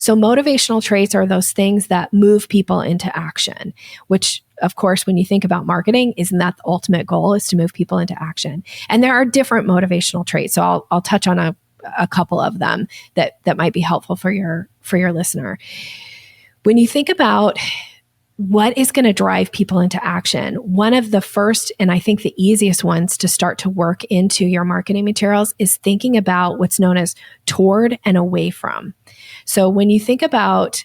So motivational traits are those things that move people into action, which of course, when you think about marketing, isn't that the ultimate goal, is to move people into action? And there are different motivational traits. So I'll touch on a couple of them that might be helpful for your listener. When you think about what is going to drive people into action, one of the first, and I think the easiest ones to start to work into your marketing materials, is thinking about what's known as toward and away from. So when you think about,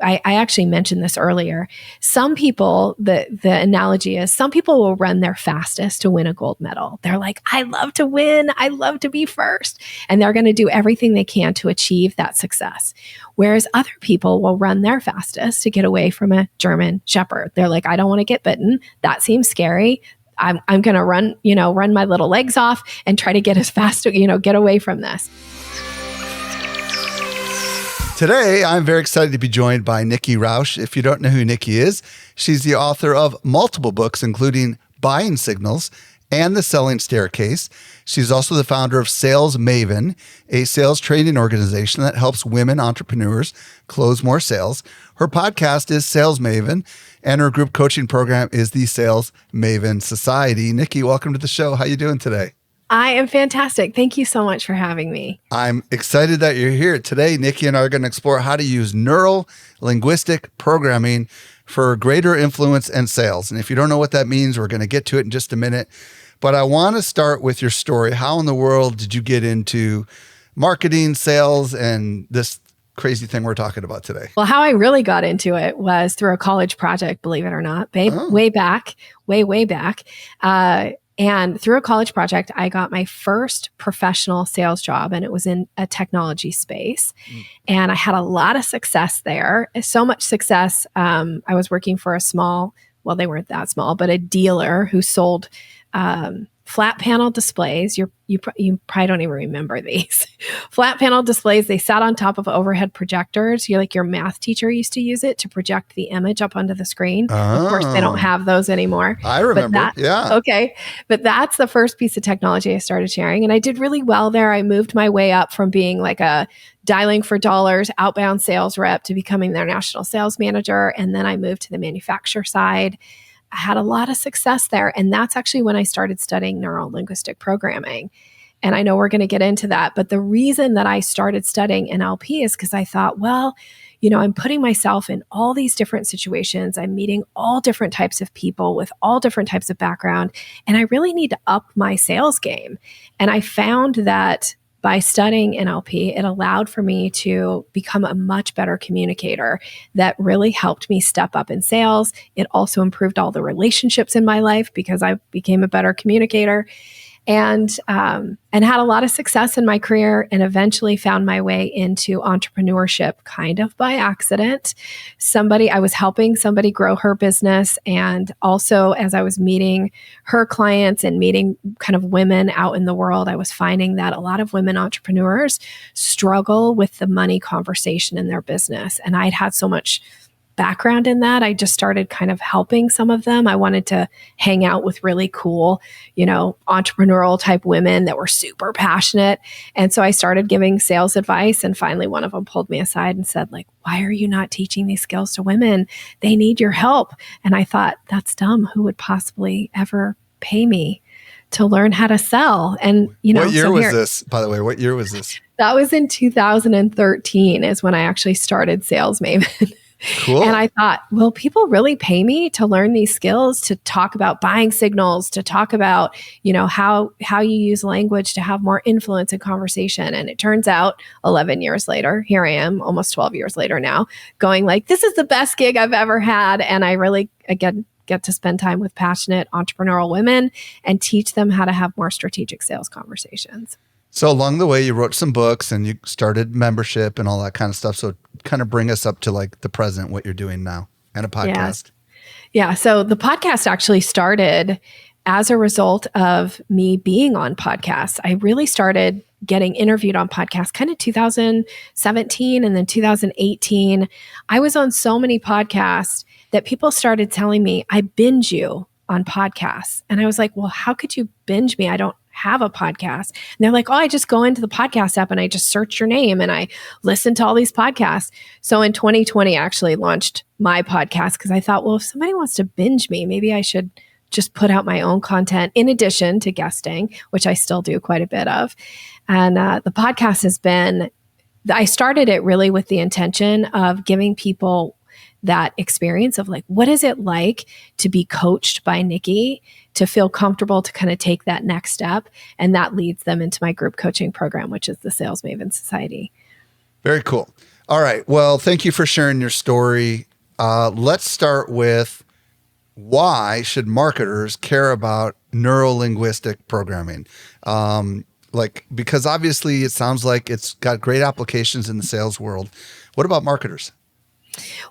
I actually mentioned this earlier, some people, the analogy is, some people will run their fastest to win a gold medal. They're like, I love to win. I love to be first. And they're going to do everything they can to achieve that success. Whereas other people will run their fastest to get away from a German Shepherd. They're like, I don't want to get bitten. That seems scary. I'm going to run my little legs off and try to get as fast, get away from this. Today, I'm very excited to be joined by Nikki Rausch. If you don't know who Nikki is, she's the author of multiple books, including Buying Signals and The Selling Staircase. She's also the founder of Sales Maven, a sales training organization that helps women entrepreneurs close more sales. Her podcast is Sales Maven, and her group coaching program is the Sales Maven Society. Nikki, welcome to the show. How you doing today? I am fantastic. Thank you so much for having me. I'm excited that you're here. Today, Nikki and I are going to explore how to use neural linguistic programming for greater influence and sales. And if you don't know what that means, we're going to get to it in just a minute. But I want to start with your story. How in the world did you get into marketing, sales, and this crazy thing we're talking about today? Well, how I really got into it was through a college project, believe it or not, way back. And through a college project, I got my first professional sales job, and it was in a technology space. And I had a lot of success there. So much success. I was working for they weren't that small, but a dealer who sold flat panel displays. You probably don't even remember these. Flat panel displays, they sat on top of overhead projectors. Your math teacher used to use it to project the image up onto the screen. Of course, they don't have those anymore. I remember, yeah. Okay. But that's the first piece of technology I started sharing. And I did really well there. I moved my way up from being like a dialing for dollars outbound sales rep to becoming their national sales manager. And then I moved to the manufacturer side. I had a lot of success there. And that's actually when I started studying neuro-linguistic programming. And I know we're going to get into that. But the reason that I started studying NLP is because I thought, I'm putting myself in all these different situations. I'm meeting all different types of people with all different types of background. And I really need to up my sales game. And I found that by studying NLP, it allowed for me to become a much better communicator. That really helped me step up in sales. It also improved all the relationships in my life because I became a better communicator, and had a lot of success in my career, and eventually found my way into entrepreneurship kind of by accident. I was helping somebody grow her business. And also as I was meeting her clients and meeting kind of women out in the world, I was finding that a lot of women entrepreneurs struggle with the money conversation in their business. And I'd had so much background in that. I just started kind of helping some of them. I wanted to hang out with really cool, entrepreneurial type women that were super passionate. And so I started giving sales advice. And finally, one of them pulled me aside and said, why are you not teaching these skills to women? They need your help. And I thought, that's dumb. Who would possibly ever pay me to learn how to sell? And, what year was this, by the way? What year was this? That was in 2013 is when I actually started Sales Maven. Cool. And I thought, will people really pay me to learn these skills, to talk about buying signals, to talk about, how you use language to have more influence in conversation? And it turns out 11 years later, here I am, almost 12 years later now, going this is the best gig I've ever had. And I really, again, get to spend time with passionate entrepreneurial women and teach them how to have more strategic sales conversations. So along the way, you wrote some books and you started membership and all that kind of stuff. So kind of bring us up to the present, what you're doing now, and a podcast. Yeah. So the podcast actually started as a result of me being on podcasts. I really started getting interviewed on podcasts kind of 2017 and then 2018. I was on so many podcasts that people started telling me, I binge you on podcasts. And I was like, well, how could you binge me? I don't have a podcast. And they're like, oh, I just go into the podcast app and I just search your name and I listen to all these podcasts. So in 2020, I actually launched my podcast because I thought, well, if somebody wants to binge me, maybe I should just put out my own content in addition to guesting, which I still do quite a bit of. And the podcast has been, I started it really with the intention of giving people that experience of like, what is it like to be coached by Nikki, to feel comfortable to kind of take that next step. And that leads them into my group coaching program, which is the Sales Maven Society. Very cool. All right. Well, thank you for sharing your story. Let's start with, why should marketers care about neuro-linguistic programming? Because obviously it sounds like it's got great applications in the sales world. What about marketers?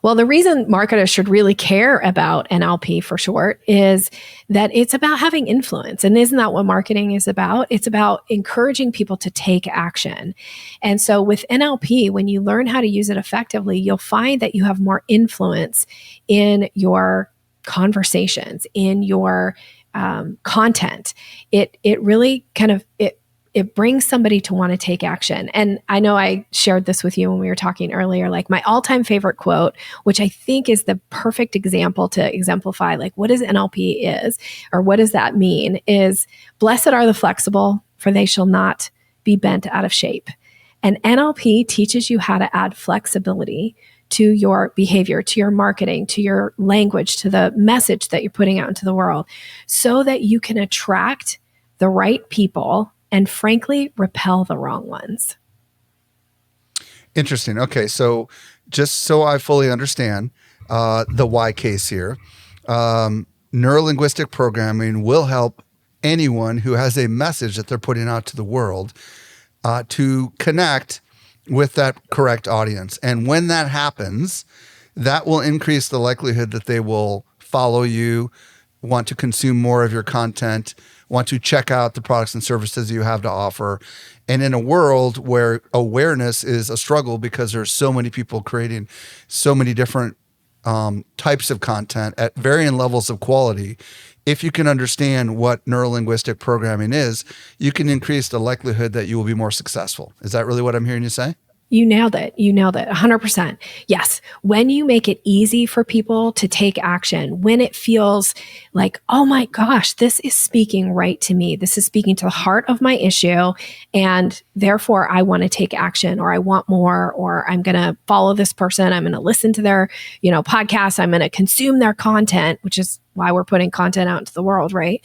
Well, the reason marketers should really care about NLP for short is that it's about having influence. And isn't that what marketing is about? It's about encouraging people to take action. And so with NLP, when you learn how to use it effectively, you'll find that you have more influence in your conversations, in your content. It really kind of, it brings somebody to want to take action. And I know I shared this with you when we were talking earlier, like my all-time favorite quote, which I think is the perfect example to exemplify like what is NLP is, or what does that mean, is blessed are the flexible, for they shall not be bent out of shape. And NLP teaches you how to add flexibility to your behavior, to your marketing, to your language, to the message that you're putting out into the world, so that you can attract the right people and frankly, repel the wrong ones. Interesting. Okay. So just so I fully understand the why case here, neuro-linguistic programming will help anyone who has a message that they're putting out to the world to connect with that correct audience. And when that happens, that will increase the likelihood that they will follow you, want to consume more of your content, want to check out the products and services you have to offer. And in a world where awareness is a struggle because there's so many people creating so many different types of content at varying levels of quality, if you can understand what neuro-linguistic programming is, you can increase the likelihood that you will be more successful. Is that really what I'm hearing you say? You nailed it. You nailed it. 100%. Yes. When you make it easy for people to take action, when it feels like, oh my gosh, this is speaking right to me. This is speaking to the heart of my issue. And therefore I want to take action, or I want more, or I'm going to follow this person. I'm going to listen to their, podcast. I'm going to consume their content, which is why we're putting content out into the world, right?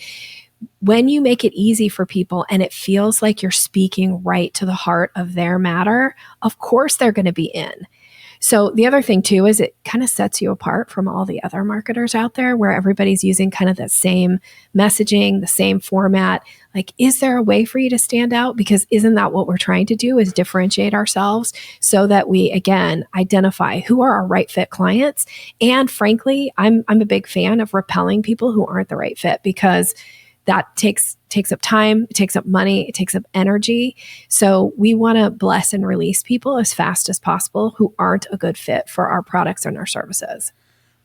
When you make it easy for people and it feels like you're speaking right to the heart of their matter, of course they're going to be in. So the other thing too is it kind of sets you apart from all the other marketers out there where everybody's using kind of the same messaging, the same format. Like, is there a way for you to stand out? Because isn't that what we're trying to do, is differentiate ourselves so that we, again, identify who are our right fit clients. And frankly, I'm a big fan of repelling people who aren't the right fit, because that takes up time, it takes up money, it takes up energy. So we want to bless and release people as fast as possible who aren't a good fit for our products and our services.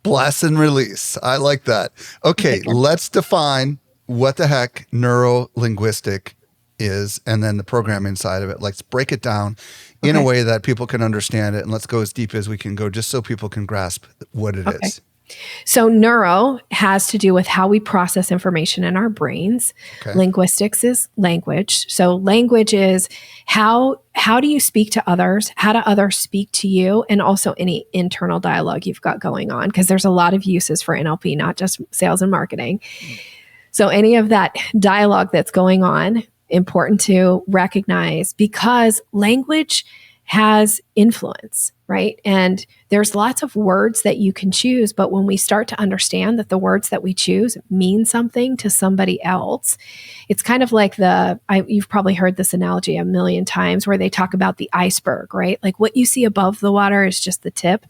Bless and release. I like that. Okay, let's define what the heck neuro-linguistic is, and then the programming side of it. Let's break it down in a way that people can understand it, and let's go as deep as we can go just so people can grasp what it is. So neuro has to do with how we process information in our brains. Okay. Linguistics is language. So language is how do you speak to others? How do others speak to you? And also any internal dialogue you've got going on, because there's a lot of uses for NLP, not just sales and marketing. So any of that dialogue that's going on, important to recognize, because language has influence, right? And there's lots of words that you can choose, but when we start to understand that the words that we choose mean something to somebody else, it's kind of like you've probably heard this analogy a million times where they talk about the iceberg, right? Like what you see above the water is just the tip,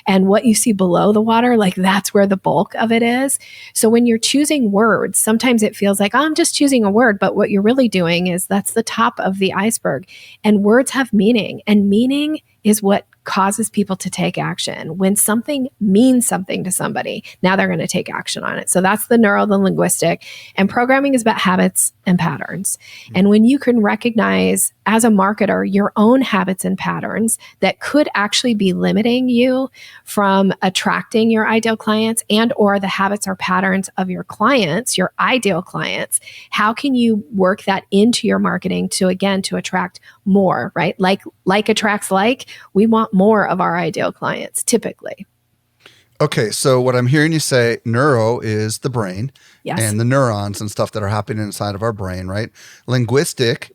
and what you see below the water, like that's where the bulk of it is. So when you're choosing words, sometimes it feels like, I'm just choosing a word, but what you're really doing is that's the top of the iceberg. And words have meaning, and meaning is what causes people to take action. When something means something to somebody, now they're going to take action on it. So that's the neuro, the linguistic, and programming is about habits and patterns. And when you can recognize as a marketer your own habits and patterns that could actually be limiting you from attracting your ideal clients and or the habits or patterns of your clients, your ideal clients, how can you work that into your marketing to, again, to attract more, right? Like attracts like. We want more of our ideal clients typically. Okay, so what I'm hearing you say, neuro is the brain, Yes. and the neurons and stuff that are happening inside of our brain, right? Linguistics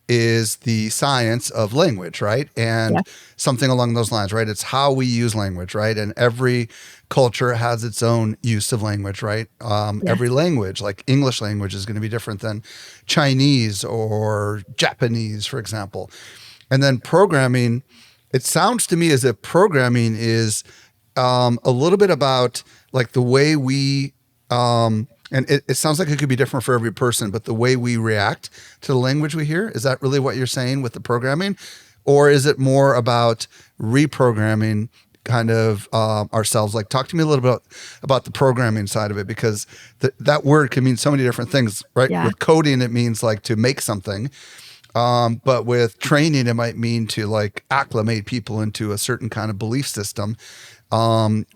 is the science of language, right? And Yes. something along those lines, right? It's how we use language, right? And every culture has its own use of language, right? Yes. Every language, like English language, is going to be different than Chinese or Japanese, for example. And then programming, it sounds to me as if programming is a little bit about like the way we, and it sounds like it could be different for every person, but the way we react to the language we hear, is that really what you're saying with the programming? Or is it more about reprogramming kind of ourselves? Like, talk to me a little bit about the programming side of it, because that word can mean so many different things, right? Yeah. With coding, it means like to make something. But with training, it might mean to like acclimate people into a certain kind of belief system.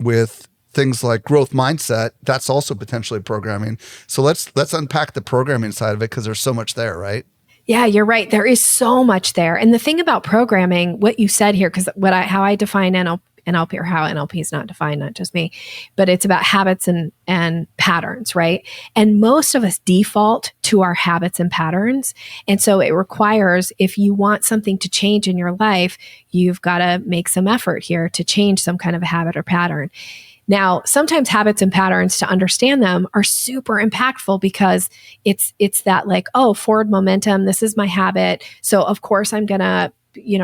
With things like growth mindset, that's also potentially programming. So let's unpack the programming side of it, because there's so much there, right? Yeah, you're right. There is so much there. And the thing about programming, what you said here, because how I define NLP, or how NLP is not defined, not just me, but it's about habits and patterns, right? And most of us default to our habits and patterns. And so it requires, if you want something to change in your life, you've got to make some effort here to change some kind of a habit or pattern. Now, sometimes habits and patterns, to understand them, are super impactful, because it's that like, oh, forward momentum, this is my habit. So of course I'm going to,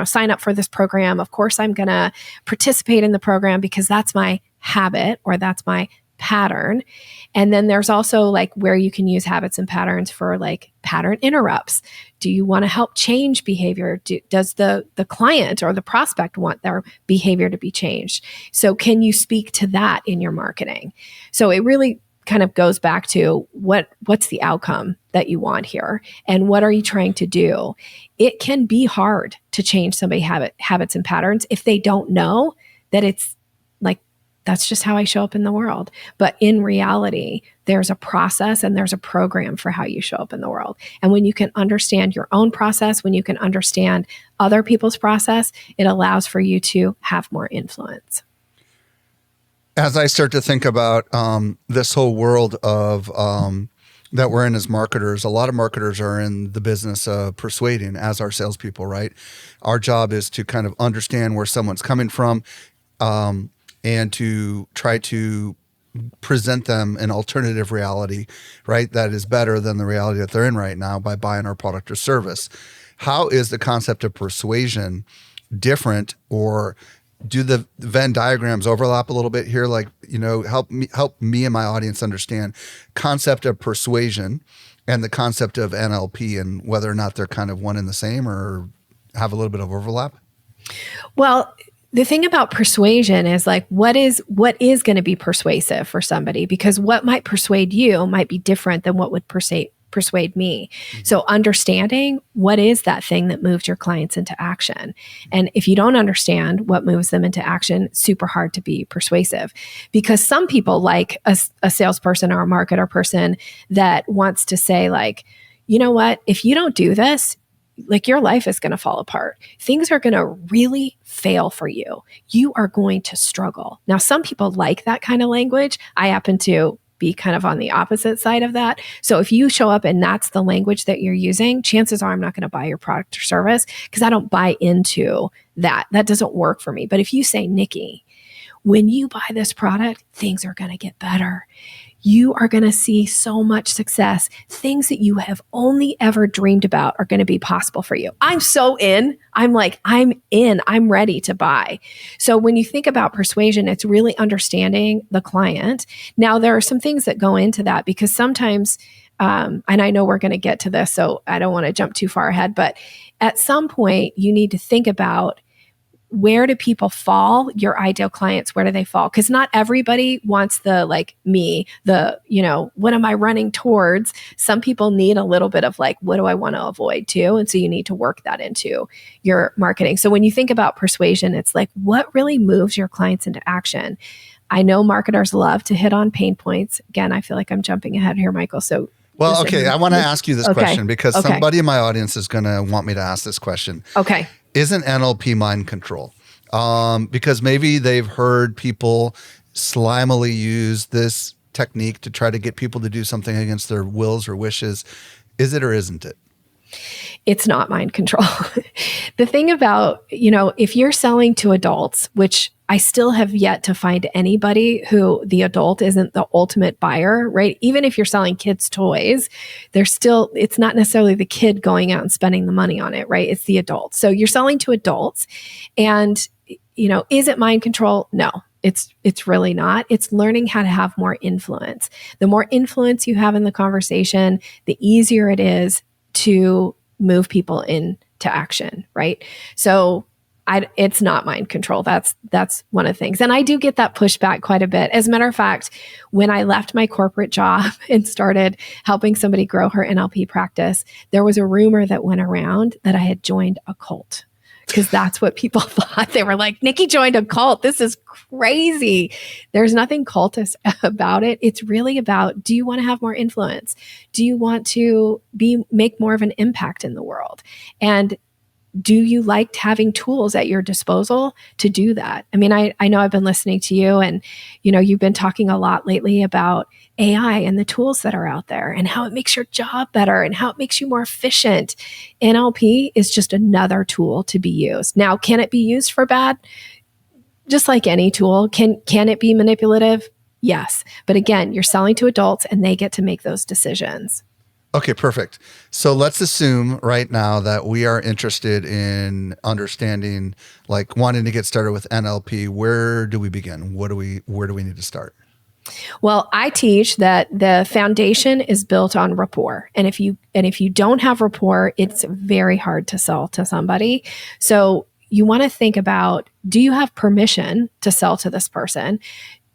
sign up for this program. Of course I'm going to participate in the program because that's my habit or that's my pattern. And then there's also like where you can use habits and patterns for like pattern interrupts. Do you want to help change behavior? Does the client or the prospect want their behavior to be changed? So can you speak to that in your marketing? So it really kind of goes back to what's the outcome that you want here, and what are you trying to do? It can be hard to change somebody's habits and patterns if they don't know that it's like, that's just how I show up in the world. But in reality, there's a process and there's a program for how you show up in the world. And when you can understand your own process, when you can understand other people's process, it allows for you to have more influence. As I start to think about this whole world of that we're in as marketers, a lot of marketers are in the business of persuading as our salespeople, right? Our job is to kind of understand where someone's coming from, and to try to present them an alternative reality, right? That is better than the reality that they're in right now by buying our product or service. How is the concept of persuasion different, or do the Venn diagrams overlap a little bit here? Like, help me and my audience understand concept of persuasion and the concept of NLP, and whether or not they're kind of one and the same or have a little bit of overlap. Well, the thing about persuasion is like, what is going to be persuasive for somebody? Because what might persuade you might be different than what would persuade me. Mm-hmm. So understanding what is that thing that moves your clients into action. And if you don't understand what moves them into action, it's super hard to be persuasive, because some people like a salesperson or a marketer person that wants to say like, you know what, if you don't do this, like your life is going to fall apart. Things are going to really fail for you. You are going to struggle. Now, some people like that kind of language. I happen to be kind of on the opposite side of that. So if you show up and that's the language that you're using, chances are I'm not going to buy your product or service, because I don't buy into that. That doesn't work for me. But if you say, Nikki, when you buy this product, things are going to get better. You are going to see so much success. Things that you have only ever dreamed about are going to be possible for you. I'm so in. I'm in. I'm ready to buy. So when you think about persuasion, it's really understanding the client. Now, there are some things that go into that, because sometimes and I know we're going to get to this, so I don't want to jump too far ahead, but at some point you need to think about, where do people fall? Your ideal clients, where do they fall? Because not everybody wants the, like me, the, what am I running towards? Some people need a little bit of like, what do I want to avoid too? And so you need to work that into your marketing. So when you think about persuasion, it's like, what really moves your clients into action? I know marketers love to hit on pain points. Again, I feel like I'm jumping ahead here, Michael. So well, okay, I want to ask you this question because Okay. somebody in my audience is going to want me to ask this question. Okay. Isn't NLP mind control? Because maybe they've heard people slimily use this technique to try to get people to do something against their wills or wishes. Is it or isn't it? It's not mind control. The thing about, if you're selling to adults, which I still have yet to find anybody who the adult isn't the ultimate buyer, right? Even if you're selling kids' toys, it's not necessarily the kid going out and spending the money on it, right? It's the adult. So you're selling to adults, and, is it mind control? No. It's really not. It's learning how to have more influence. The more influence you have in the conversation, the easier it is to move people into action, right? So it's not mind control. That's one of the things. And I do get that pushback quite a bit. As a matter of fact, when I left my corporate job and started helping somebody grow her NLP practice, there was a rumor that went around that I had joined a cult. Because that's what people thought. They were like, Nikki joined a cult. This is crazy. There's nothing cultist about it. It's really about, do you want to have more influence? Do you want to make more of an impact in the world? And do you like having tools at your disposal to do that? I mean, I know I've been listening to you, and you've been talking a lot lately about AI and the tools that are out there and how it makes your job better and how it makes you more efficient. NLP is just another tool to be used. Now, can it be used for bad? Just like any tool. Can it be manipulative? Yes. But again, you're selling to adults and they get to make those decisions. Okay, perfect. So let's assume right now that we are interested in understanding, like wanting to get started with NLP. Where do we begin? Where do we need to start? Well, I teach that the foundation is built on rapport. And if you don't have rapport, it's very hard to sell to somebody. So you want to think about, do you have permission to sell to this person?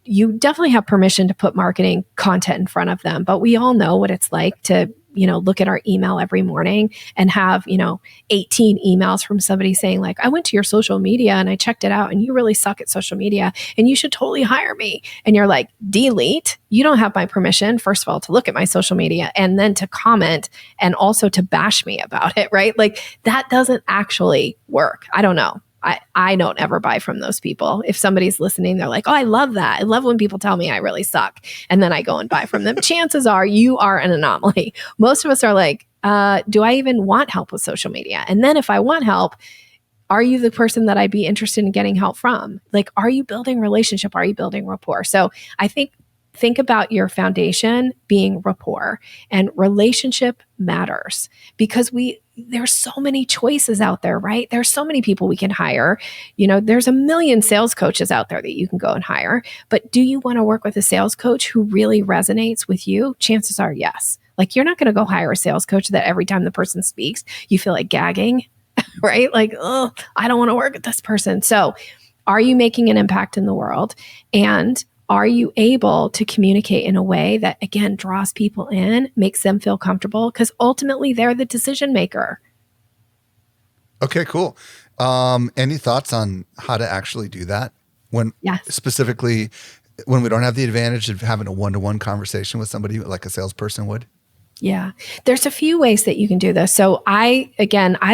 You definitely have permission to put marketing content in front of them, but we all know what it's like to look at our email every morning and have, 18 emails from somebody saying like, I went to your social media and I checked it out and you really suck at social media and you should totally hire me. And you're like, delete. You don't have my permission, first of all, to look at my social media and then to comment and also to bash me about it, right? Like that doesn't actually work. I don't know. I don't ever buy from those people. If somebody's listening, they're like, oh, I love that. I love when people tell me I really suck. And then I go and buy from them. Chances are you are an anomaly. Most of us are like, do I even want help with social media? And then if I want help, are you the person that I'd be interested in getting help from? Like, are you building relationship? Are you building rapport? So I think about your foundation being rapport, and relationship matters because there's so many choices out there, right? There's so many people we can hire. There's a million sales coaches out there that you can go and hire. But do you want to work with a sales coach who really resonates with you? Chances are yes. Like you're not going to go hire a sales coach that every time the person speaks, you feel like gagging, right? Like, oh, I don't want to work with this person. So are you making an impact in the world? And are you able to communicate in a way that, again, draws people in, makes them feel comfortable? Because ultimately, they're the decision maker. Okay, cool. Any thoughts on how to actually do that? Specifically, when we don't have the advantage of having a one-to-one conversation with somebody like a salesperson would? Yeah, there's a few ways that you can do this. So I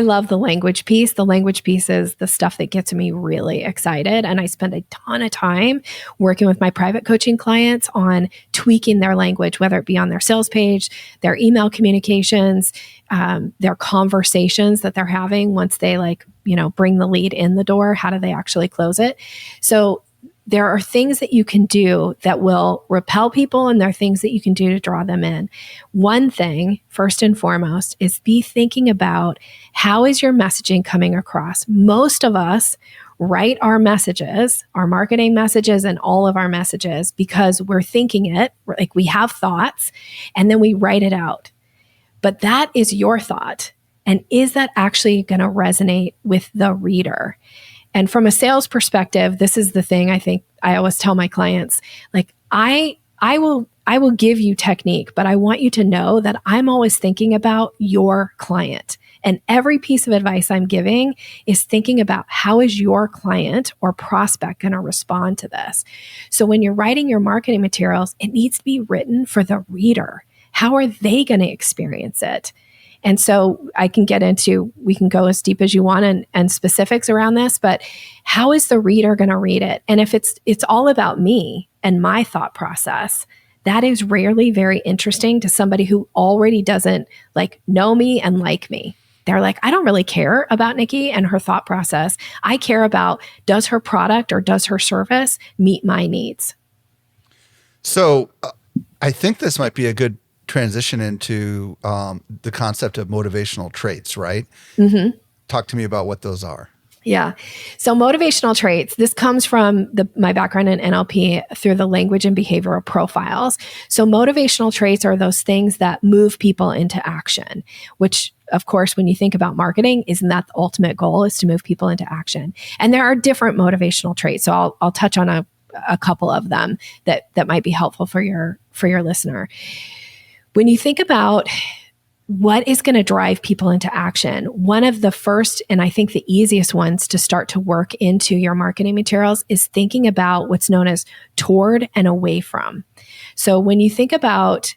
love the language piece. The language piece is the stuff that gets me really excited. And I spend a ton of time working with my private coaching clients on tweaking their language, whether it be on their sales page, their email communications, their conversations that they're having once they bring the lead in the door. How do they actually close it? So there are things that you can do that will repel people, and there are things that you can do to draw them in. One thing, first and foremost, is be thinking about how is your messaging coming across. Most of us write our messages, our marketing messages, and all of our messages because we're thinking it, like we have thoughts, and then we write it out. But that is your thought. And is that actually going to resonate with the reader? And from a sales perspective, this is the thing I think I always tell my clients, like I will give you technique, but I want you to know that I'm always thinking about your client. And every piece of advice I'm giving is thinking about how is your client or prospect going to respond to this? So when you're writing your marketing materials, it needs to be written for the reader. How are they going to experience it? And so we can go as deep as you want and specifics around this, but how is the reader going to read it? And if it's all about me and my thought process, that is rarely very interesting to somebody who already doesn't like know me and like me. They're like, I don't really care about Nikki and her thought process. I care about, does her product or does her service meet my needs? So I think this might be a good transition into the concept of motivational traits, right? Mm-hmm. Talk to me about what those are. Yeah. So motivational traits, this comes from my background in NLP through the language and behavioral profiles. So motivational traits are those things that move people into action, which of course, when you think about marketing, isn't that the ultimate goal, is to move people into action? And there are different motivational traits. So I'll touch on a couple of them that might be helpful for your listener. When you think about what is going to drive people into action, one of the first, and I think the easiest ones to start to work into your marketing materials is thinking about what's known as toward and away from. So when you think about,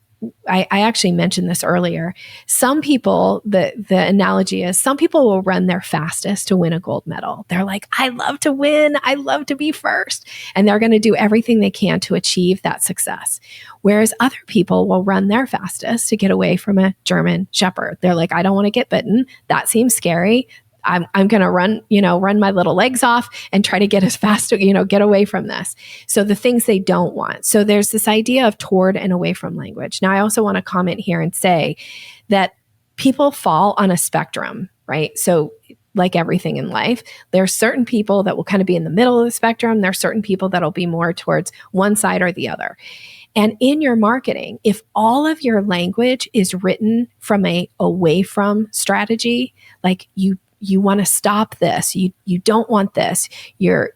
I actually mentioned this earlier, some people, the analogy is some people will run their fastest to win a gold medal. They're like, I love to win. I love to be first. And they're going to do everything they can to achieve that success. Whereas other people will run their fastest to get away from a German Shepherd. They're like, I don't want to get bitten. That seems scary. I'm going to run my little legs off and try to get as fast, get away from this. So the things they don't want. So there's this idea of toward and away from language. Now, I also want to comment here and say that people fall on a spectrum, right? So like everything in life, there's certain people that will kind of be in the middle of the spectrum. There's certain people that'll be more towards one side or the other. And in your marketing, if all of your language is written from a away from strategy, like you want to stop this. You don't want this. You're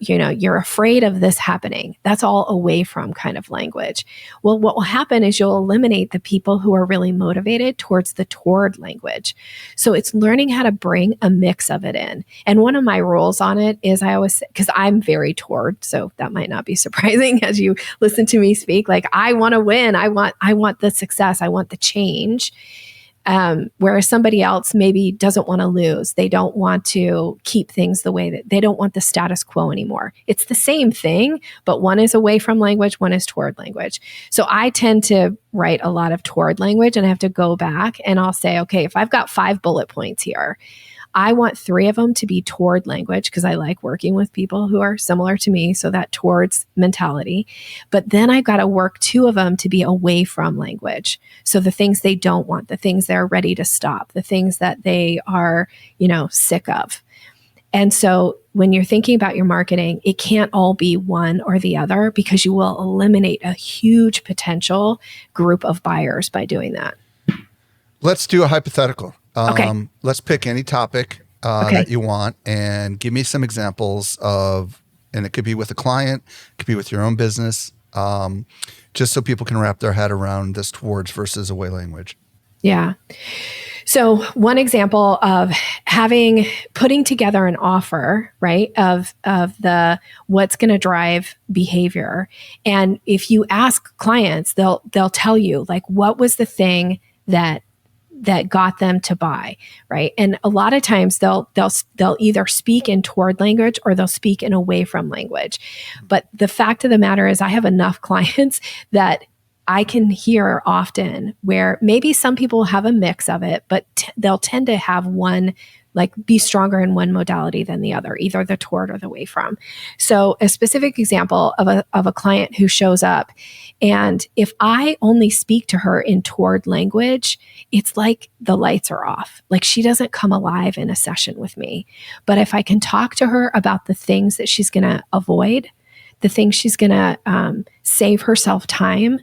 afraid of this happening. That's all away from kind of language. Well, what will happen is you'll eliminate the people who are really motivated towards the toward language. So it's learning how to bring a mix of it in. And one of my rules on it is because I'm very toward, so that might not be surprising as you listen to me speak. Like I want to win. I want the success. I want the change. Whereas somebody else maybe doesn't want to lose. They don't want to keep things the way that they don't want the status quo anymore. It's the same thing, but one is away from language, one is toward language. So I tend to write a lot of toward language and I have to go back and I'll say, okay, if I've got 5 bullet points here, I want 3 of them to be toward language because I like working with people who are similar to me. So that towards mentality. But then I've got to work 2 of them to be away from language. So the things they don't want, the things they're ready to stop, the things that they are, sick of. And so when you're thinking about your marketing, it can't all be one or the other because you will eliminate a huge potential group of buyers by doing that. Let's do a hypothetical. Okay. Let's pick any topic that you want and give me some examples of, and it could be with a client, it could be with your own business, just so people can wrap their head around this towards versus away language. Yeah. So one example of putting together an offer, right, of the what's going to drive behavior. And if you ask clients, they'll tell you like, what was the thing that got them to buy, right? And a lot of times they'll either speak in toward language or they'll speak in away from language. But the fact of the matter is I have enough clients that I can hear often where maybe some people have a mix of it, but they'll tend to have one like be stronger in one modality than the other, either the toward or the away from. So a specific example of a client who shows up, and if I only speak to her in toward language, it's like the lights are off. Like she doesn't come alive in a session with me. But if I can talk to her about the things that she's going to avoid, the things she's going to save herself time,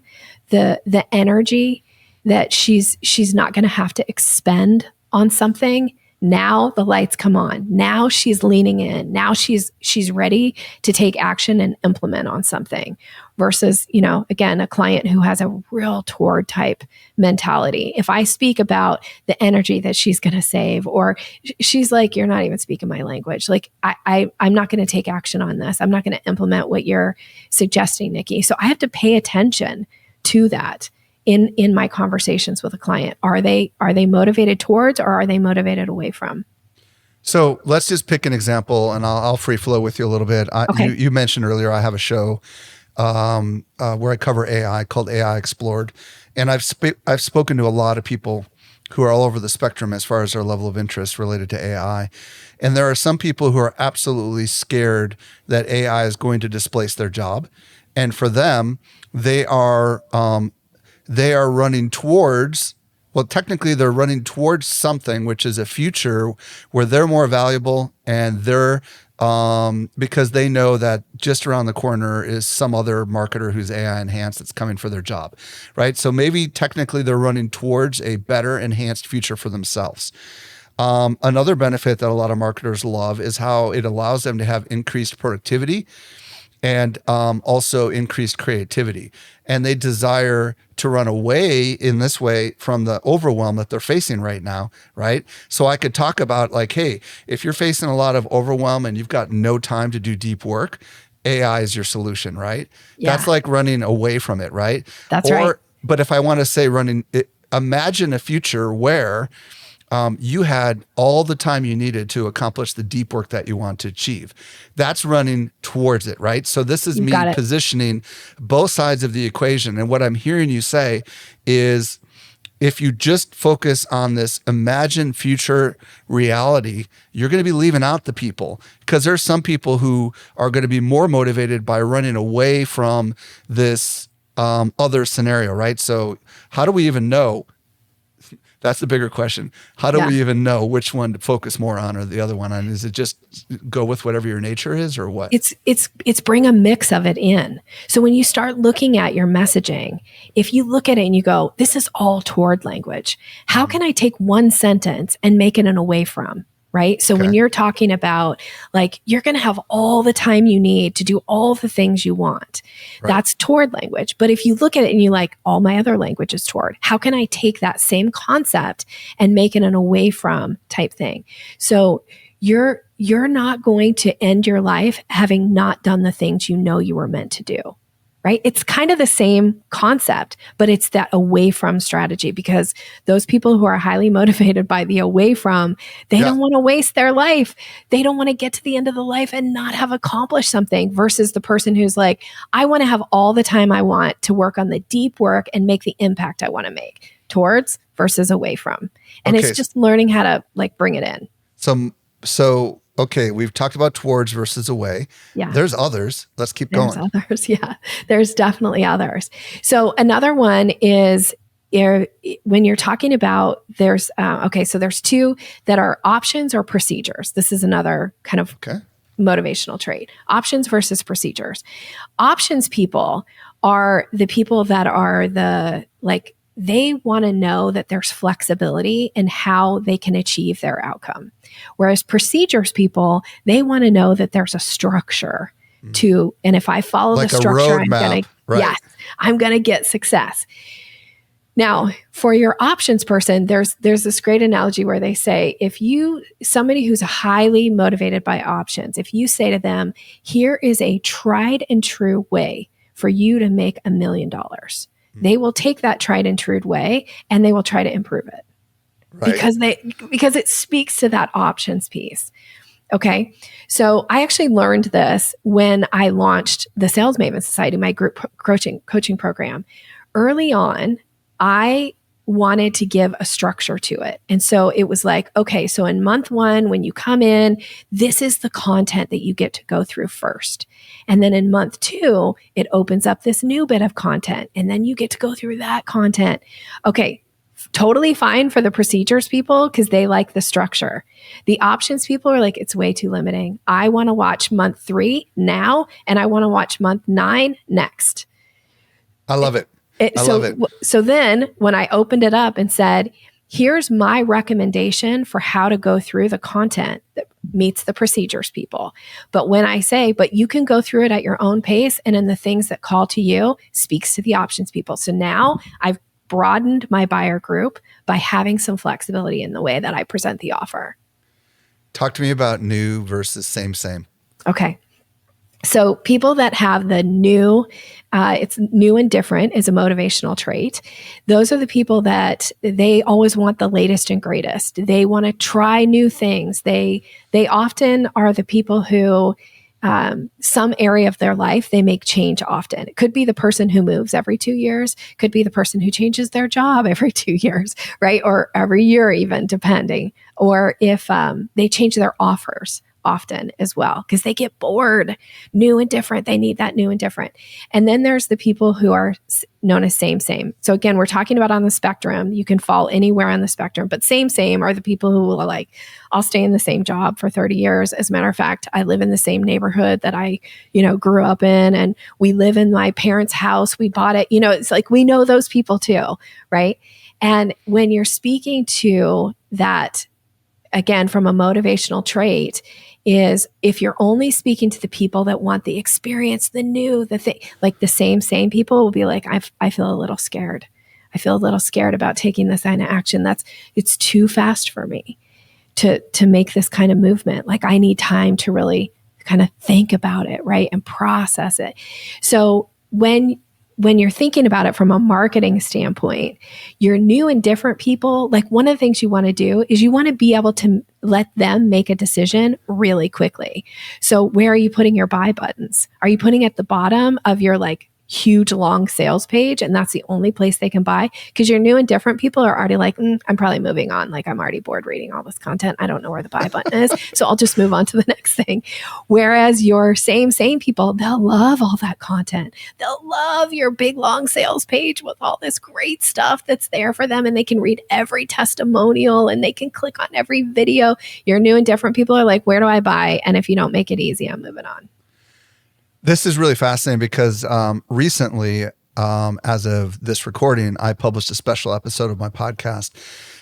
the energy that she's not going to have to expend on something, now the lights come on. Now she's leaning in. Now she's ready to take action and implement on something versus, again, a client who has a real toward type mentality. If I speak about the energy that she's going to save, or she's like, you're not even speaking my language. Like I'm not going to take action on this. I'm not going to implement what you're suggesting, Nikki. So I have to pay attention to that in my conversations with a client. Are they motivated towards, or are they motivated away from? So let's just pick an example, and I'll free flow with you a little bit. Okay. You mentioned earlier I have a show where I cover AI called AI Explored, and I've spoken to a lot of people who are all over the spectrum as far as their level of interest related to AI. And there are some people who are absolutely scared that AI is going to displace their job, and for them, they are running towards, well, technically they're running towards something, which is a future where they're more valuable, and they're, because they know that just around the corner is some other marketer who's AI enhanced that's coming for their job, right? So maybe technically they're running towards a better enhanced future for themselves. Another benefit that a lot of marketers love is how it allows them to have increased productivity and also increased creativity. And they desire to run away in this way from the overwhelm that they're facing right now, right? So I could talk about like, hey, if you're facing a lot of overwhelm and you've got no time to do deep work, AI is your solution, right? Yeah. That's like running away from it, right? That's right. But if I want to say imagine a future where you had all the time you needed to accomplish the deep work that you want to achieve. That's running towards it, right? So this is me positioning both sides of the equation. And what I'm hearing you say is, if you just focus on this imagined future reality, you're going to be leaving out the people, because there's some people who are going to be more motivated by running away from this other scenario, right? So how do we even know? That's the bigger question. How do we even know which one to focus more on or the other one on? Is it just go with whatever your nature is, or what? It's bring a mix of it in. So when you start looking at your messaging, if you look at it and you go, this is all toward language, how can I take one sentence and make it an away from? Right? So when you're talking about like, you're going to have all the time you need to do all the things you want, that's toward language. But if you look at it and you like, all my other language is toward, how can I take that same concept and make it an away from type thing? So you're not going to end your life having not done the things you know you were meant to do. Right? It's kind of the same concept, but it's that away from strategy, because those people who are highly motivated by the away from, they don't want to waste their life. They don't want to get to the end of the life and not have accomplished something, versus the person who's like, I want to have all the time I want to work on the deep work and make the impact I want to make. Towards versus away from. And it's just learning how to like bring it in. So okay, we've talked about towards versus away. Yeah. There's others. Let's keep going. There's others. Yeah. There's definitely others. So another one is when you're talking about there's, so there's two that are options or procedures. This is another kind of motivational trait. Options versus procedures. Options people are the people that are they want to know that there's flexibility in how they can achieve their outcome. Whereas procedures people, they want to know that there's a structure to, and if I follow like the structure, I'm going to get success. Now, for your options person, there's this great analogy where they say, somebody who's highly motivated by options, if you say to them, here is a tried and true way for you to make $1 million, they will take that tried and true way and they will try to improve it, because it speaks to that options piece. Okay. So I actually learned this when I launched the Sales Maven Society, my group coaching program. Early on, I wanted to give a structure to it. And so it was like, okay, so in month 1, when you come in, this is the content that you get to go through first. And then in month 2, it opens up this new bit of content. And then you get to go through that content. Okay, totally fine for the procedures people because they like the structure. The options people are like, it's way too limiting. I want to watch month 3 now, and I want to watch month 9 next. I love it. I love it. So then when I opened it up and said, here's my recommendation for how to go through the content that meets the procedures people. But when I say, but you can go through it at your own pace, and in the things that call to you speaks to the options people. So now I've broadened my buyer group by having some flexibility in the way that I present the offer. Talk to me about new versus same. Okay. So people that have the new, it's new and different is a motivational trait. Those are the people that they always want the latest and greatest. They want to try new things. They often are the people who some area of their life, they make change often. It could be the person who moves every 2 years, could be the person who changes their job every 2 years, right? Or every year even, depending. Or if they change their offers often as well, because they get bored. New and different. They need that new and different. And then there's the people who are known as same. So again, we're talking about on the spectrum. You can fall anywhere on the spectrum, but same are the people who are like, I'll stay in the same job for 30 years. As a matter of fact, I live in the same neighborhood that I, grew up in, and we live in my parents' house. We bought it. It's like, we know those people too, right? And when you're speaking to that, again, from a motivational trait, is if you're only speaking to the people that want the experience, the new, the thing, like the same people will be like, I feel a little scared. I feel a little scared about taking this kind of action. It's too fast for me to make this kind of movement. Like, I need time to really kind of think about it, right? And process it. So when you're thinking about it from a marketing standpoint, your new and different people, like, one of the things you want to do is you want to be able to let them make a decision really quickly. So where are you putting your buy buttons? Are you putting at the bottom of your huge long sales page, and that's the only place they can buy? Because your new and different people are already like, I'm probably moving on. Like, I'm already bored reading all this content. I don't know where the buy button is. So I'll just move on to the next thing. Whereas your same people, they'll love all that content. They'll love your big long sales page with all this great stuff that's there for them. And they can read every testimonial and they can click on every video. Your new and different people are like, where do I buy? And if you don't make it easy, I'm moving on. This is really fascinating because recently, as of this recording, I published a special episode of my podcast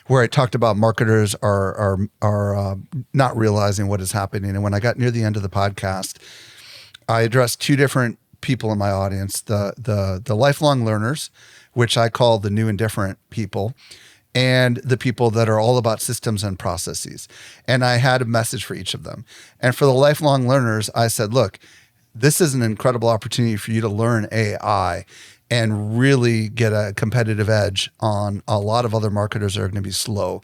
where I talked about marketers are not realizing what is happening. And when I got near the end of the podcast, I addressed 2 different people in my audience: the lifelong learners, which I call the new and different people, and the people that are all about systems and processes. And I had a message for each of them. And for the lifelong learners, I said, look, this is an incredible opportunity for you to learn AI and really get a competitive edge on a lot of other marketers that are going to be slow.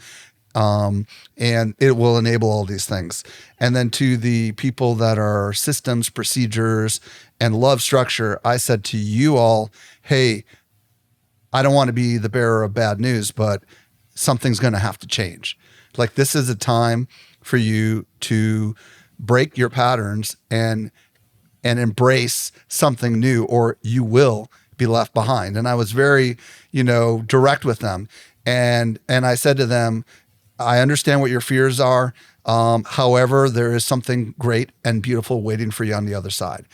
And it will enable all these things. And then to the people that are systems, procedures, and love structure, I said to you all, hey, I don't want to be the bearer of bad news, but something's going to have to change. Like, this is a time for you to break your patterns and embrace something new, or you will be left behind. And I was very, direct with them. And I said to them, I understand what your fears are. However, there is something great and beautiful waiting for you on the other side.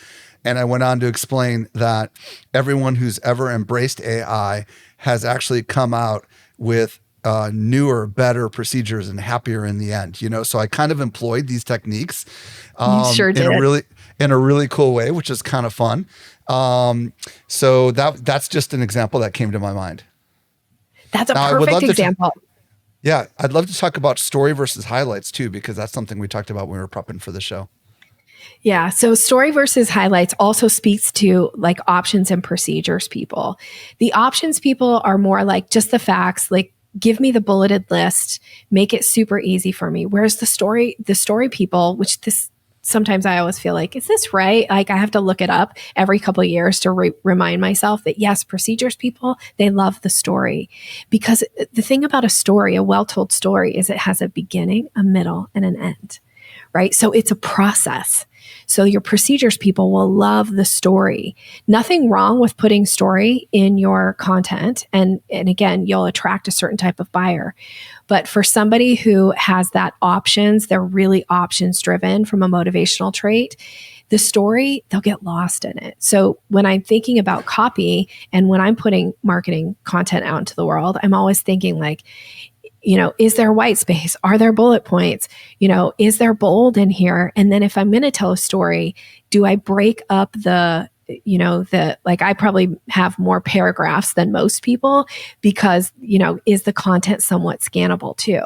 And I went on to explain that everyone who's ever embraced AI has actually come out with newer, better procedures and happier in the end. So I kind of employed these techniques You sure did. in a really cool way, which is kind of fun. So that's just an example that came to my mind. That's a perfect example. Yeah, I'd love to talk about story versus highlights too, because that's something we talked about when we were prepping for the show. Yeah. So story versus highlights also speaks to like options and procedures people. The options people are more like just the facts, like give me the bulleted list, make it super easy for me. Whereas the story people, which this sometimes I always feel like, is this right? Like I have to look it up every couple of years to remind myself that yes, procedures people, they love the story. Because the thing about a story, a well-told story, is it has a beginning, a middle, and an end, right? So it's a process. So your procedures people will love the story. Nothing wrong with putting story in your content. And again, you'll attract a certain type of buyer. But for somebody who has that options, they're really options driven from a motivational trait, the story, they'll get lost in it. So when I'm thinking about copy and when I'm putting marketing content out into the world, I'm always thinking like, is there white space? Are there bullet points? Is there bold in here? And then if I'm going to tell a story, do I break up I probably have more paragraphs than most people because, is the content somewhat scannable too?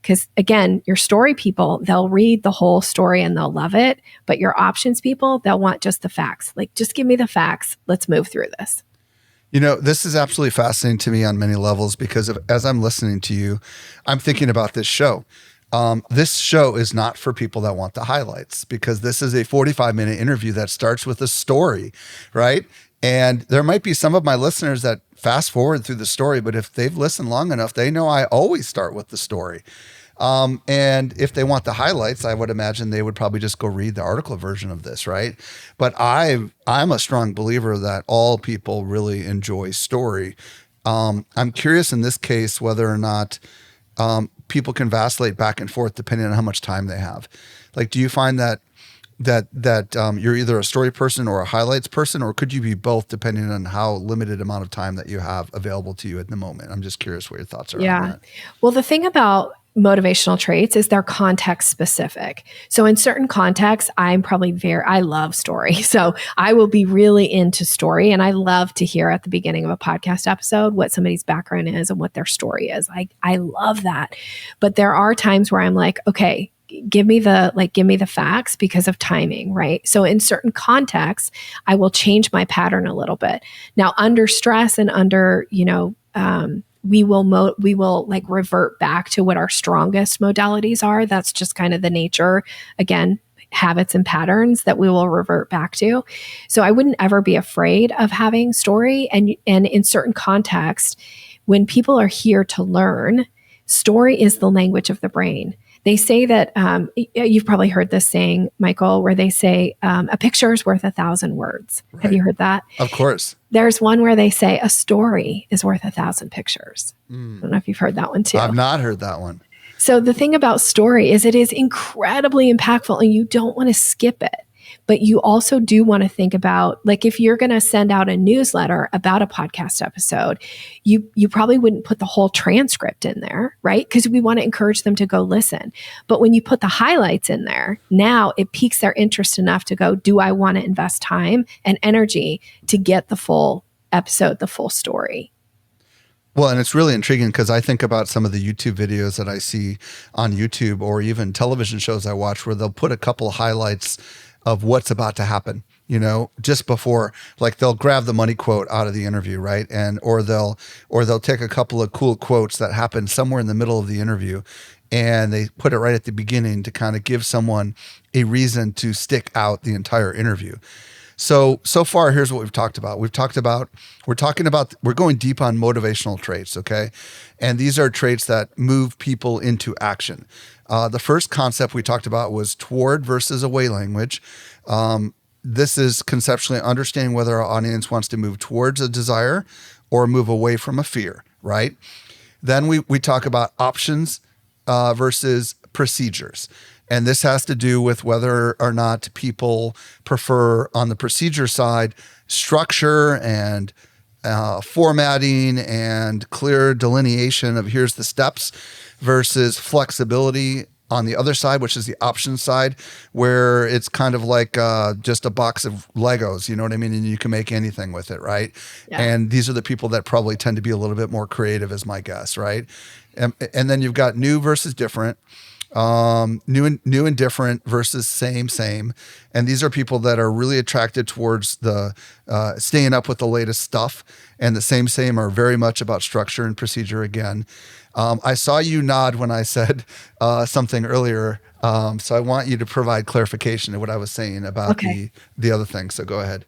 Because again, your story people, they'll read the whole story and they'll love it. But your options people, they'll want just the facts. Like, just give me the facts. Let's move through this. This is absolutely fascinating to me on many levels because as I'm listening to you, I'm thinking about this show. This show is not for people that want the highlights because this is a 45-minute interview that starts with a story, right? And there might be some of my listeners that fast forward through the story, but if they've listened long enough, they know I always start with the story. And if they want the highlights, I would imagine they would probably just go read the article version of this, right? But I'm a strong believer that all people really enjoy story. I'm curious in this case whether or not people can vacillate back and forth depending on how much time they have. Like, do you find that you're either a story person or a highlights person, or could you be both depending on how limited amount of time that you have available to you at the moment? I'm just curious what your thoughts are on that. Well, the thing about motivational traits is they're context specific. So in certain contexts, I love story. So I will be really into story, and I love to hear at the beginning of a podcast episode what somebody's background is and what their story is. I love that. But there are times where I'm like, okay, give me the facts because of timing, right? So in certain contexts, I will change my pattern a little bit. Now, under stress and under, we will revert back to what our strongest modalities are. That's just kind of the nature, again, habits and patterns that we will revert back to. So I wouldn't ever be afraid of having story. And in certain contexts, when people are here to learn, story is the language of the brain. They say that, you've probably heard this saying, Michael, where they say a picture is worth 1,000 words. Right. Have you heard that? Of course. There's one where they say a story is worth 1,000 pictures. I don't know if you've heard that one too. I've not heard that one. So the thing about story is it is incredibly impactful and you don't want to skip it. But you also do want to think about, like, if you're going to send out a newsletter about a podcast episode, you probably wouldn't put the whole transcript in there, right? Because we want to encourage them to go listen. But when you put the highlights in there, now it piques their interest enough to go, do I want to invest time and energy to get the full episode, the full story? Well, and it's really intriguing because I think about some of the YouTube videos that I see on YouTube or even television shows I watch where they'll put a couple of highlights of what's about to happen, just before, like they'll grab the money quote out of the interview, right? And or they'll take a couple of cool quotes that happen somewhere in the middle of the interview and they put it right at the beginning to kind of give someone a reason to stick out the entire interview. So far, here's what we've talked about. We're going deep on motivational traits, okay? And these are traits that move people into action. The first concept we talked about was toward versus away language. This is conceptually understanding whether our audience wants to move towards a desire or move away from a fear, right? Then we talk about options versus procedures. And this has to do with whether or not people prefer, on the procedure side, structure and formatting and clear delineation of here's the steps versus flexibility on the other side, which is the option side, where it's kind of like just a box of Legos, you know what I mean? And you can make anything with it, right? Yeah. And these are the people that probably tend to be a little bit more creative, is my guess, right? And then you've got new versus different. new and different versus same. And these are people that are really attracted towards the staying up with the latest stuff. And the same are very much about structure and procedure again. I saw you nod when I said something earlier. So I want you to provide clarification of what I was saying about the other thing. So go ahead.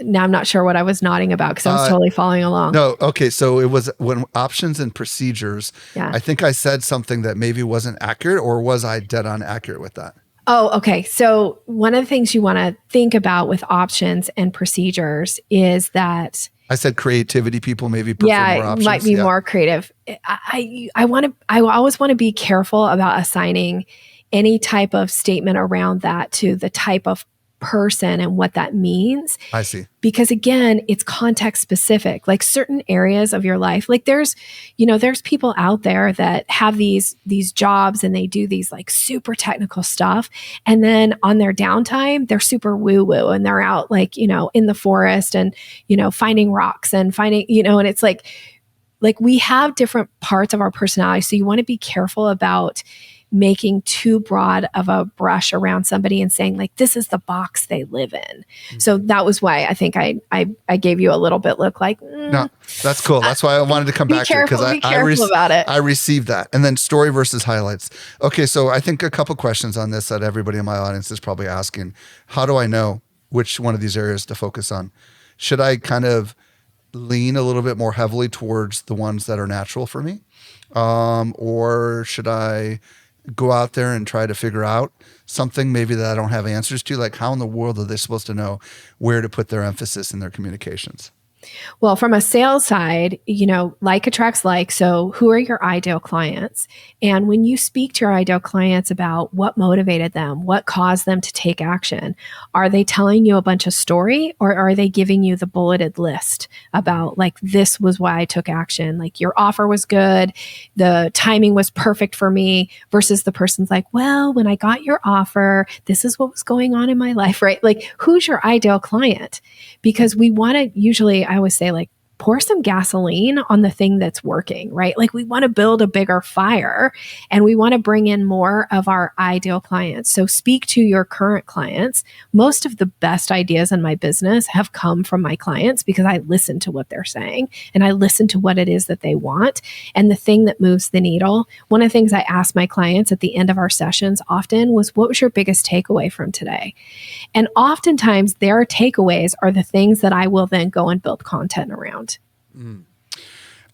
Now I'm not sure what I was nodding about because I was totally following along. No, okay. So it was when options and procedures. Yeah. I think I said something that maybe wasn't accurate, or was I dead on accurate with that? Oh, okay. So one of the things you want to think about with options and procedures is that I said creativity people maybe prefer more options. Might be more creative. I always want to be careful about assigning any type of statement around that to the type of person and what that means. I see. Because again, it's context specific. Like certain areas of your life, like there's people out there that have these jobs and they do these like super technical stuff. And then on their downtime, they're super woo-woo and they're out like, in the forest and, finding rocks and finding, and it's like we have different parts of our personality. So you want to be careful about making too broad of a brush around somebody and saying like, this is the box they live in. Mm-hmm. So that was why I think I gave you a little bit look like, no, that's cool. That's why I wanted to come back to it because I received that. And then story versus highlights. Okay. So I think a couple questions on this that everybody in my audience is probably asking. How do I know which one of these areas to focus on? Should I kind of lean a little bit more heavily towards the ones that are natural for me? Or should I go out there and try to figure out something maybe that I don't have answers to? Like, how in the world are they supposed to know where to put their emphasis in their communications? Well, from a sales side, like attracts like. So who are your ideal clients? And when you speak to your ideal clients about what motivated them, what caused them to take action, are they telling you a bunch of story or are they giving you the bulleted list about like, this was why I took action? Like your offer was good. The timing was perfect for me versus the person's like, well, when I got your offer, this is what was going on in my life, right? Like who's your ideal client? Because we want to usually, I always say like, pour some gasoline on the thing that's working, right? Like we want to build a bigger fire and we want to bring in more of our ideal clients. So speak to your current clients. Most of the best ideas in my business have come from my clients because I listen to what they're saying and I listen to what it is that they want. And the thing that moves the needle, one of the things I ask my clients at the end of our sessions often was, what was your biggest takeaway from today? And oftentimes their takeaways are the things that I will then go and build content around.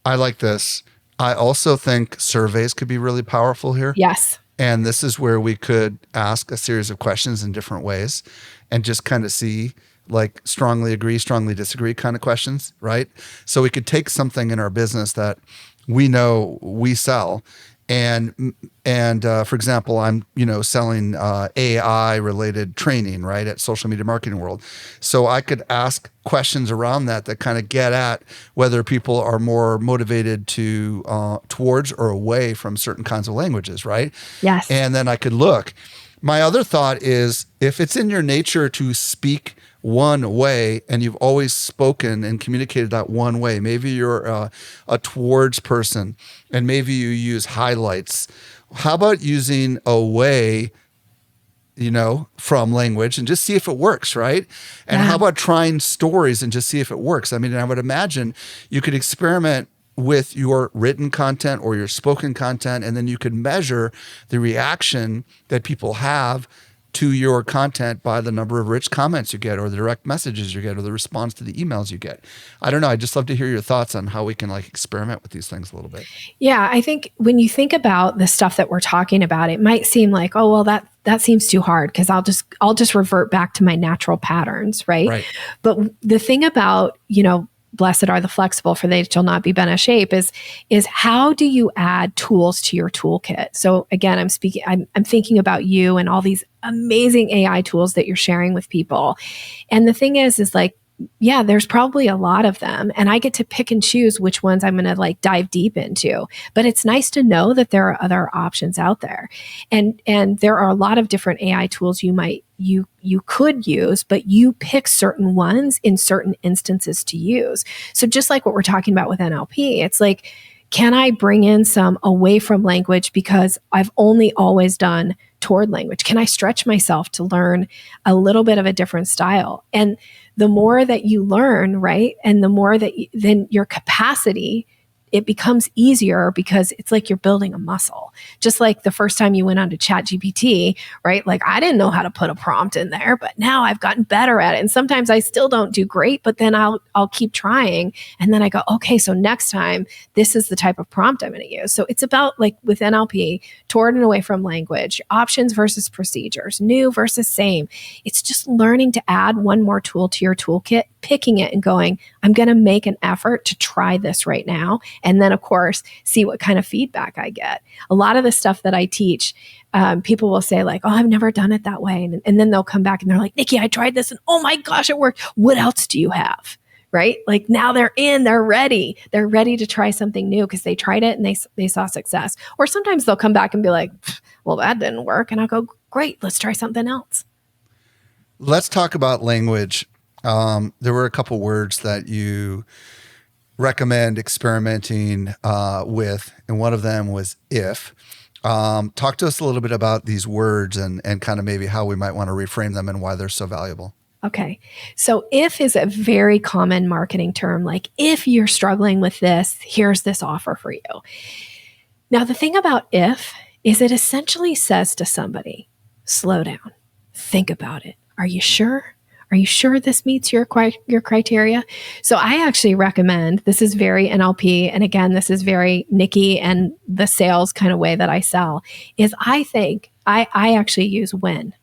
I like this. I also think surveys could be really powerful here. Yes. And this is where we could ask a series of questions in different ways and just kind of see like strongly agree, strongly disagree kind of questions, right? So we could take something in our business that we know we sell and for example, I'm selling AI related training, right, at Social Media Marketing World. So I could ask questions around that kind of get at whether people are more motivated to towards or away from certain kinds of languages, right? Yes. And then I could look. My other thought is if it's in your nature to speak one way and you've always spoken and communicated that one way, maybe you're a towards person and maybe you use highlights. How about using away, from language and just see if it works, right? And how about trying stories and just see if it works? I mean, I would imagine you could experiment with your written content or your spoken content, and then you could measure the reaction that people have to your content by the number of rich comments you get or the direct messages you get or the response to the emails you get. I don't know. I'd just love to hear your thoughts on how we can experiment with these things a little bit. Yeah, I think when you think about the stuff that we're talking about, it might seem like, oh, well, that seems too hard because I'll just revert back to my natural patterns, right? But the thing about, blessed are the flexible, for they shall not be bent out of shape, is how do you add tools to your toolkit? So again, I'm thinking about you and all these amazing AI tools that you're sharing with people. And the thing is like, yeah, there's probably a lot of them and I get to pick and choose which ones I'm going to dive deep into. But it's nice to know that there are other options out there. And there are a lot of different AI tools you could use, but you pick certain ones in certain instances to use. So just like what we're talking about with NLP, it's like, Can I bring in some away from language because I've only always done toward language? Can I stretch myself to learn a little bit of a different style? And the more that you learn, right, and the more that then your capacity, it becomes easier because it's like you're building a muscle. Just like the first time you went onto ChatGPT, right? Like I didn't know how to put a prompt in there, but now I've gotten better at it. And sometimes I still don't do great, but then I'll keep trying. And then I go, okay, so next time this is the type of prompt I'm going to use. So it's about, like with NLP, toward and away from language, options versus procedures, new versus same. It's just learning to add one more tool to your toolkit, picking it and going, I'm going to make an effort to try this right now. And then, of course, see what kind of feedback I get. A lot of the stuff that I teach, people will say like, oh, I've never done it that way. And then they'll come back and they're like, Nikki, I tried this and oh my gosh, it worked. What else do you have? Right? Like now they're ready. They're ready to try something new because they tried it and they saw success. Or sometimes they'll come back and be like, well, that didn't work. And I'll go, great, let's try something else. Let's talk about language. There were a couple words that you recommend experimenting with, and one of them was if. Talk to us a little bit about these words and kind of maybe how we might want to reframe them and why they're so valuable. Okay. So if is a very common marketing term. Like if you're struggling with this, here's this offer for you. Now, the thing about if is it essentially says to somebody, slow down, think about it. Are you sure? Are you sure this meets your criteria? So I actually recommend, this is very NLP, and again, this is very Nikki and the sales kind of way that I sell, is I think I actually use when.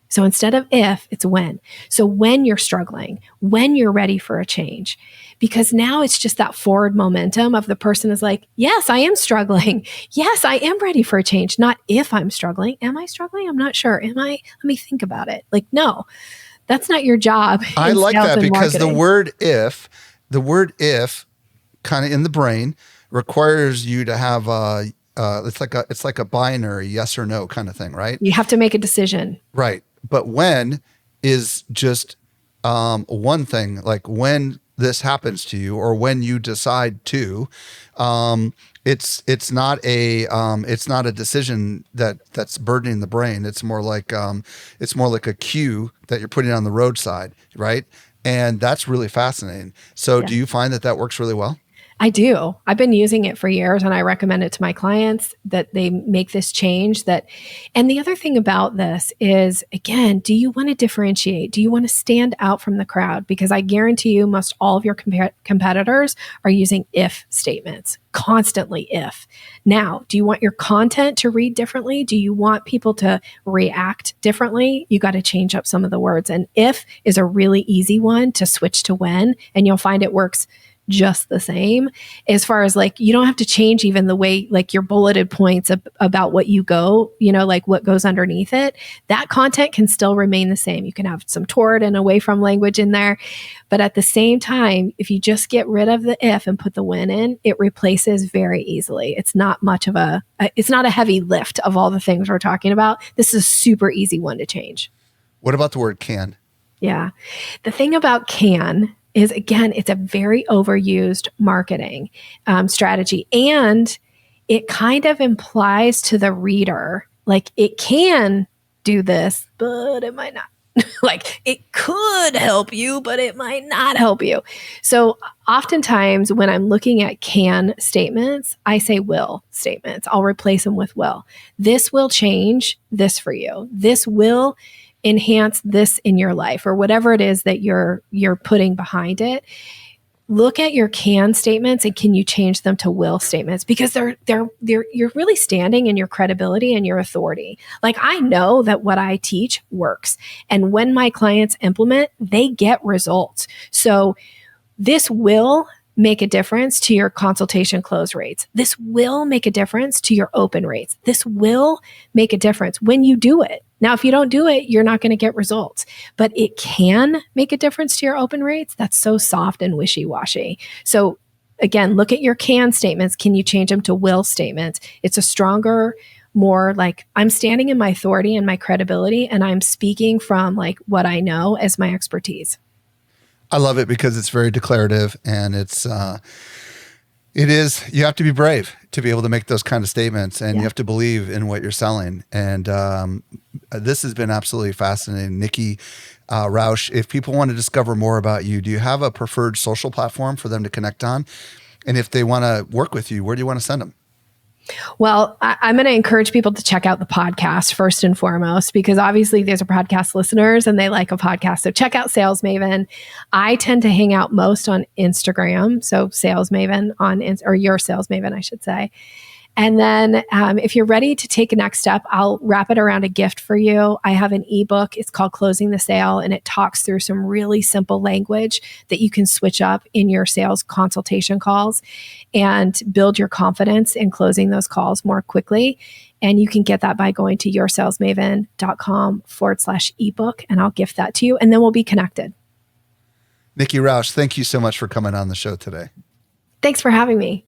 So instead of if, it's when. So when you're struggling, when you're ready for a change, because now it's just that forward momentum of the person is like, yes, I am struggling. Yes, I am ready for a change. Not if I'm struggling. Am I struggling? I'm not sure. Am I? Let me think about it. Like, no. That's not your job. I like that because the word if kind of in the brain requires you to have it's like a binary yes or no kind of thing, right? You have to make a decision. Right. But when is just one thing, like when this happens to you or when you decide to, it's not a decision that's burdening the brain. It's more like a cue that you're putting on the roadside, right? And that's really fascinating. So do you find that works really well? I do. I've been using it for years and I recommend it to my clients that they make this change. And the other thing about this is, again, do you want to differentiate? Do you want to stand out from the crowd? Because I guarantee you most all of your competitors are using if statements, constantly if. Now, do you want your content to read differently? Do you want people to react differently? You got to change up some of the words. And if is a really easy one to switch to when, and you'll find it works just the same. As far as like, you don't have to change even the way, like your bulleted points about what you go, like what goes underneath it. That content can still remain the same. You can have some toward and away from language in there. But at the same time, if you just get rid of the if and put the when in, it replaces very easily. It's not much of it's not a heavy lift of all the things we're talking about. This is a super easy one to change. What about the word can? Yeah. The thing about can is, again, it's a very overused marketing strategy. And it kind of implies to the reader, like it can do this, but it might not. Like it could help you, but it might not help you. So oftentimes when I'm looking at can statements, I say will statements. I'll replace them with will. This will change this for you. This will enhance this in your life, or whatever it is that you're putting behind it. Look at your can statements and can you change them to will statements, because you're really standing in your credibility and your authority. Like I know that what I teach works, and when my clients implement, they get results. So this will make a difference to your consultation close rates. This will make a difference to your open rates. This will make a difference when you do it. Now, if you don't do it, you're not going to get results, but it can make a difference to your open rates. That's so soft and wishy-washy. So again, look at your can statements. Can you change them to will statements? It's a stronger, more like I'm standing in my authority and my credibility, and I'm speaking from like what I know as my expertise. I love it because it's very declarative, and It is. You have to be brave to be able to make those kind of statements, and Yeah. you have to believe in what you're selling. And this has been absolutely fascinating. Nikki Rausch, if people want to discover more about you, do you have a preferred social platform for them to connect on? And if they want to work with you, where do you want to send them? Well, I'm going to encourage people to check out the podcast first and foremost, because obviously these are podcast listeners and they like a podcast. So check out Sales Maven. I tend to hang out most on Instagram. So Sales Maven or Your Sales Maven, I should say. And then if you're ready to take a next step, I'll wrap it around a gift for you. I have an ebook. It's called Closing the Sale, and it talks through some really simple language that you can switch up in your sales consultation calls and build your confidence in closing those calls more quickly. And you can get that by going to yoursalesmaven.com/ebook, and I'll gift that to you, and then we'll be connected. Nikki Rausch, thank you so much for coming on the show today. Thanks for having me.